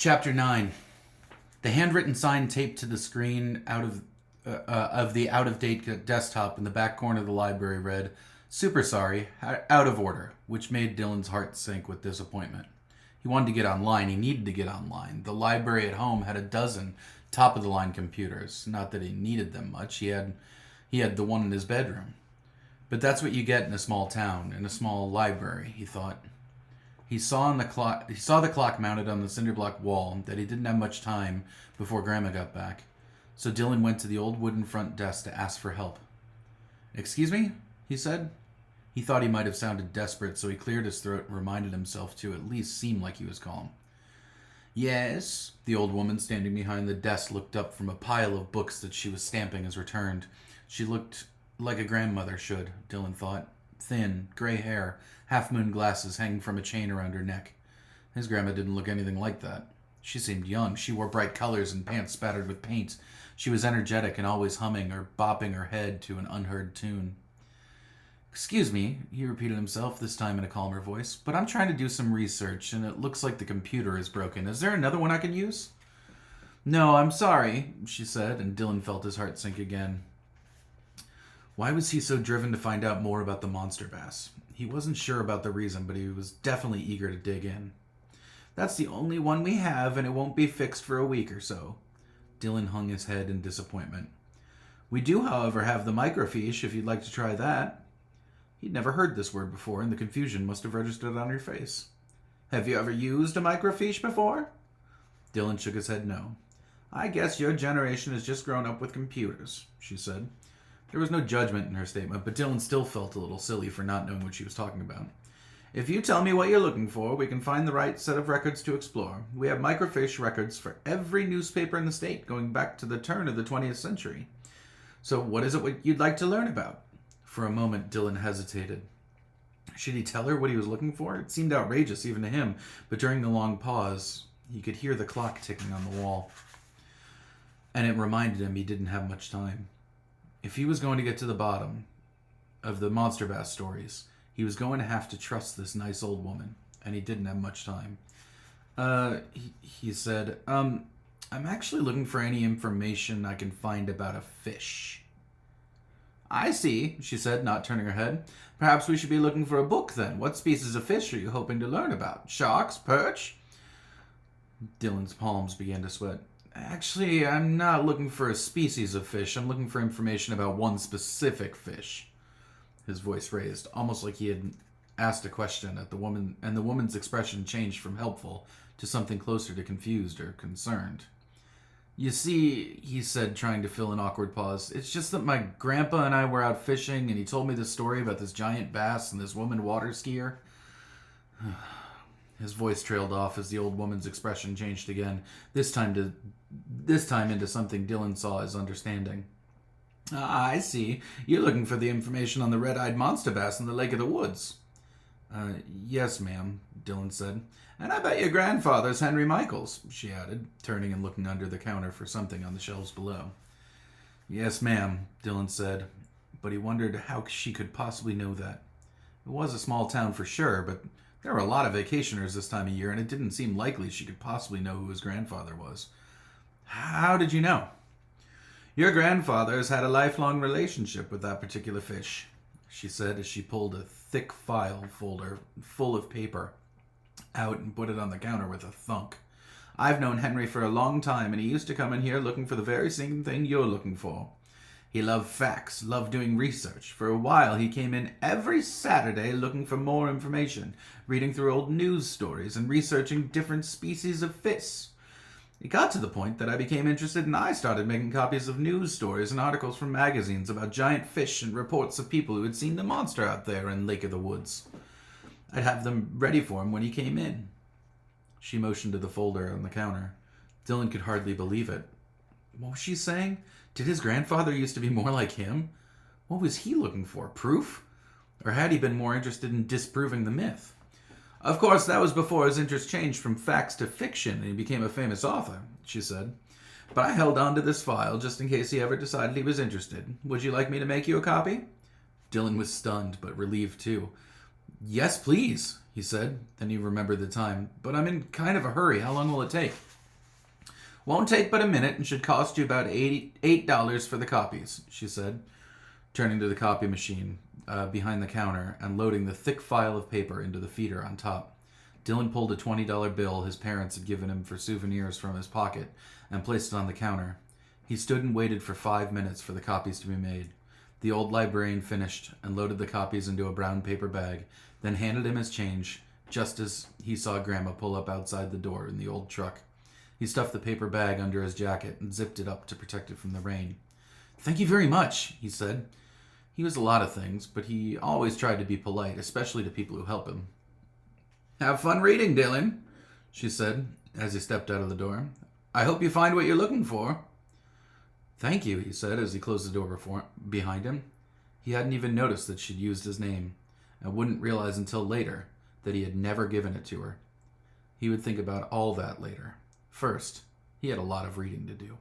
Chapter 9. The handwritten sign taped to the screen of the out-of-date desktop in the back corner of the library read, "Super sorry, out of order," which made Dylan's heart sink with disappointment. He wanted to get online. He needed to get online. The library at home had a dozen top-of-the-line computers. Not that he needed them much. He had the one in his bedroom. But that's what you get in a small town, in a small library, he thought. He saw the clock mounted on the cinder block wall that he didn't have much time before Grandma got back. So Dylan went to the old wooden front desk to ask for help. "Excuse me?" he said. He thought he might have sounded desperate, so he cleared his throat and reminded himself to at least seem like he was calm. "Yes?" The old woman standing behind the desk looked up from a pile of books that she was stamping as returned. She looked like a grandmother should, Dylan thought. Thin, gray hair, half-moon glasses hanging from a chain around her neck. His grandma didn't look anything like that. She seemed young. She wore bright colors and pants spattered with paint. She was energetic and always humming or bopping her head to an unheard tune. "Excuse me," he repeated himself, this time in a calmer voice, "but I'm trying to do some research, and it looks like the computer is broken. Is there another one I can use?" "No, I'm sorry," she said, and Dylan felt his heart sink again. Why was he so driven to find out more about the monster bass? He wasn't sure about the reason, but he was definitely eager to dig in. "That's the only one we have, and it won't be fixed for a week or so." Dylan hung his head in disappointment. "We do, however, have the microfiche if you'd like to try that." He'd never heard this word before, and the confusion must have registered on her face. "Have you ever used a microfiche before?" Dylan shook his head no. "I guess your generation has just grown up with computers," she said. There was no judgment in her statement, but Dylan still felt a little silly for not knowing what she was talking about. "If you tell me what you're looking for, we can find the right set of records to explore. We have microfiche records for every newspaper in the state, going back to the turn of the 20th century. So what is it you'd like to learn about?" For a moment, Dylan hesitated. Should he tell her what he was looking for? It seemed outrageous even to him, but during the long pause, he could hear the clock ticking on the wall. And it reminded him he didn't have much time. If he was going to get to the bottom of the monster bass stories, he was going to have to trust this nice old woman, and he didn't have much time. He said, I'm actually looking for any information I can find about a fish." "I see," she said, not turning her head. "Perhaps we should be looking for a book, then. What species of fish are you hoping to learn about? Sharks? Perch?" Dylan's palms began to sweat. "Actually, I'm not looking for a species of fish. I'm looking for information about one specific fish." His voice raised, almost like he had asked a question at the woman, and the woman's expression changed from helpful to something closer to confused or concerned. "You see," he said, trying to fill an awkward pause, "it's just that my grandpa and I were out fishing, and he told me this story about this giant bass and this woman water skier." His voice trailed off as the old woman's expression changed again, this time into something Dylan saw as understanding. "I see. You're looking for the information on the red-eyed monster bass in the Lake of the Woods." Yes, ma'am," Dylan said. "And I bet your grandfather's Henry Michaels," she added, turning and looking under the counter for something on the shelves below. "Yes, ma'am," Dylan said, but he wondered how she could possibly know that. It was a small town for sure, but there were a lot of vacationers this time of year, and it didn't seem likely she could possibly know who his grandfather was. "How did you know?" "Your grandfather has had a lifelong relationship with that particular fish," she said as she pulled a thick file folder full of paper out and put it on the counter with a thunk. "I've known Henry for a long time, and he used to come in here looking for the very same thing you're looking for. He loved facts, loved doing research. For a while, he came in every Saturday looking for more information, reading through old news stories and researching different species of fish. It got to the point that I became interested, and I started making copies of news stories and articles from magazines about giant fish and reports of people who had seen the monster out there in Lake of the Woods. I'd have them ready for him when he came in." She motioned to the folder on the counter. Dylan could hardly believe it. What was she saying? Did his grandfather used to be more like him? What was he looking for? Proof? Or had he been more interested in disproving the myth? "Of course, that was before his interest changed from facts to fiction and he became a famous author," she said. "But I held on to this file just in case he ever decided he was interested. Would you like me to make you a copy?" Dylan was stunned, but relieved too. "Yes, please," he said. Then he remembered the time. "But I'm in kind of a hurry. How long will it take?" Won't take but a minute and should cost you about $88 for the copies, she said, turning to the copy machine behind the counter and loading the thick file of paper into the feeder on top. Dylan pulled a $20 bill his parents had given him for souvenirs from his pocket and placed it on the counter. He stood and waited for 5 minutes for the copies to be made. The old librarian finished and loaded the copies into a brown paper bag, then handed him his change, just as he saw Grandma pull up outside the door in the old truck. He stuffed the paper bag under his jacket and zipped it up to protect it from the rain. "Thank you very much," he said. He was a lot of things, but he always tried to be polite, especially to people who help him. "Have fun reading, Dylan," she said as he stepped out of the door. "I hope you find what you're looking for." "Thank you," he said as he closed the door behind him. He hadn't even noticed that she'd used his name, and wouldn't realize until later that he had never given it to her. He would think about all that later. First, he had a lot of reading to do.